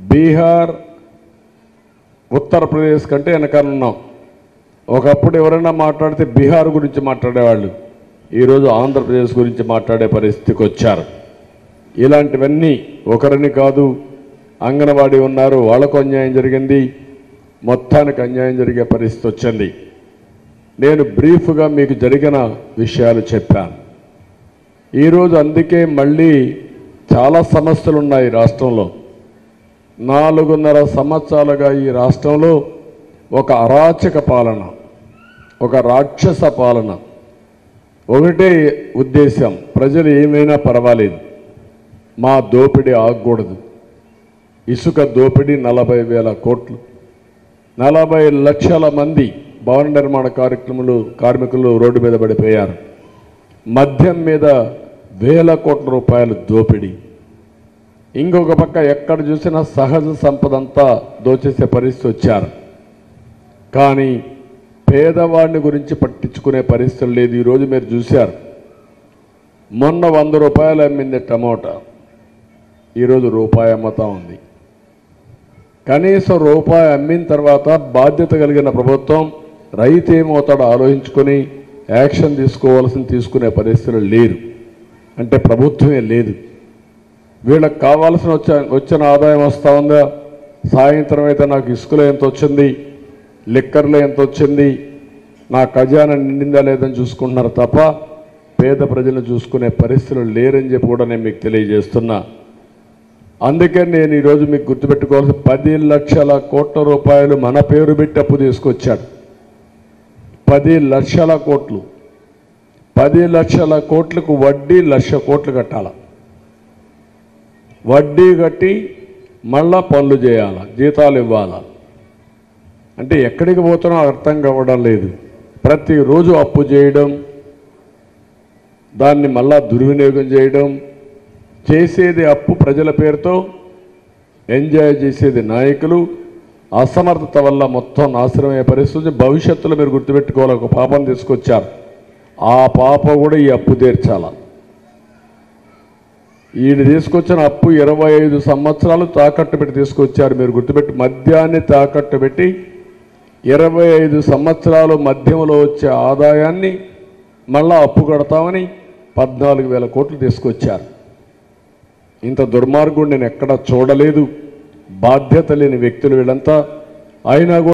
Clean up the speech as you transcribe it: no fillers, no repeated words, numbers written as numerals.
బీహార్ ఉత్తరప్రదేశ్ కంటే వెనకనున్నాం. ఒకప్పుడు ఎవరైనా మాట్లాడితే బీహార్ గురించి మాట్లాడేవాళ్ళు, ఈరోజు ఆంధ్రప్రదేశ్ గురించి మాట్లాడే పరిస్థితికి వచ్చారు. ఇలాంటివన్నీ ఒకరిని కాదు, అంగన్వాడీ ఉన్నారు, వాళ్లకు అన్యాయం జరిగింది, మొత్తానికి అన్యాయం జరిగే పరిస్థితి వచ్చింది. నేను బ్రీఫ్గా మీకు జరిగిన విషయాలు చెప్పాను. ఈరోజు అందుకే మళ్ళీ చాలా సమస్యలు ఉన్నాయి రాష్ట్రంలో. 4.5 సంవత్సరాలుగా ఈ రాష్ట్రంలో ఒక అరాచక పాలన, ఒక రాక్షస పాలన. ఒకటే ఉద్దేశం, ప్రజలు ఏమైనా పర్వాలేదు, మా దోపిడీ ఆగకూడదు. ఇసుక దోపిడీ 40,000 కోట్లు, 40 లక్షల మంది భవన నిర్మాణ కార్మికులు రోడ్డు మీద పడిపోయారు. మద్యం మీద 1,000 కోట్ల రూపాయలు దోపిడీ. ఇంకొక పక్క ఎక్కడ చూసినా సహజ సంపద అంతా దోచేసే పరిస్థితి వచ్చారు. కానీ పేదవాడిని గురించి పట్టించుకునే పరిస్థితి లేదు. ఈరోజు మీరు చూశారు, మొన్న 100 రూపాయలు అమ్మింది టమోటా, ఈరోజు రూపాయి అమ్ముతా ఉంది. కనీసం రూపాయి అమ్మిన తర్వాత బాధ్యత కలిగిన ప్రభుత్వం రైతు ఏమవుతాడో ఆలోచించుకొని యాక్షన్ తీసుకునే పరిస్థితులు లేరు. అంటే ప్రభుత్వమే లేదు. వీళ్ళకి కావాల్సిన వచ్చిన ఆదాయం వస్తూ ఉందా? సాయంత్రం అయితే నాకు ఇసుకలో ఎంత వచ్చింది, లిక్కర్లో ఎంత వచ్చింది, నా ఖజానా నిండిందా లేదని చూసుకుంటున్నారు తప్ప పేద ప్రజలను చూసుకునే పరిస్థితులు లేరని చెప్పి కూడా నేను మీకు తెలియజేస్తున్నా. అందుకే నేను ఈరోజు మీకు గుర్తుపెట్టుకోవాల్సిన 10 లక్షల కోట్ల రూపాయలు మన పేరు పెట్టి అప్పు తీసుకొచ్చాడు. 10 లక్షల కోట్లు. 10 లక్షల కోట్లకు వడ్డీ 1,00,000 కోట్లు కట్టాల. వడ్డీ కట్టి మళ్ళా పనులు చేయాల, జీతాలు ఇవ్వాలా. అంటే ఎక్కడికి పోతున్నా అర్థం కావడం లేదు. ప్రతిరోజు అప్పు చేయడం, దాన్ని మళ్ళా దుర్వినియోగం చేయడం, చేసేది అప్పు ప్రజల పేరుతో, ఎంజాయ్ చేసేది నాయకులు. అసమర్థత వల్ల మొత్తం నాశనమయ్యే పరిస్థితి. భవిష్యత్తులో మీరు గుర్తుపెట్టుకోవాలి, ఒక పాపం తీసుకొచ్చారు, ఆ పాప కూడా ఈ అప్పు తీర్చాల. ఈయన తీసుకొచ్చిన అప్పు 25 సంవత్సరాలు తాకట్టు పెట్టి తీసుకొచ్చారు. మీరు గుర్తుపెట్టి, మద్యాన్ని తాకట్టు పెట్టి 25 సంవత్సరాలు మద్యంలో వచ్చే ఆదాయాన్ని మళ్ళా అప్పు కడతామని 14,000 కోట్లు తీసుకొచ్చారు. ఇంత దుర్మార్గుడు నేను ఎక్కడా చూడలేదు. బాధ్యత లేని వ్యక్తులు వీళ్ళంతా. అయినా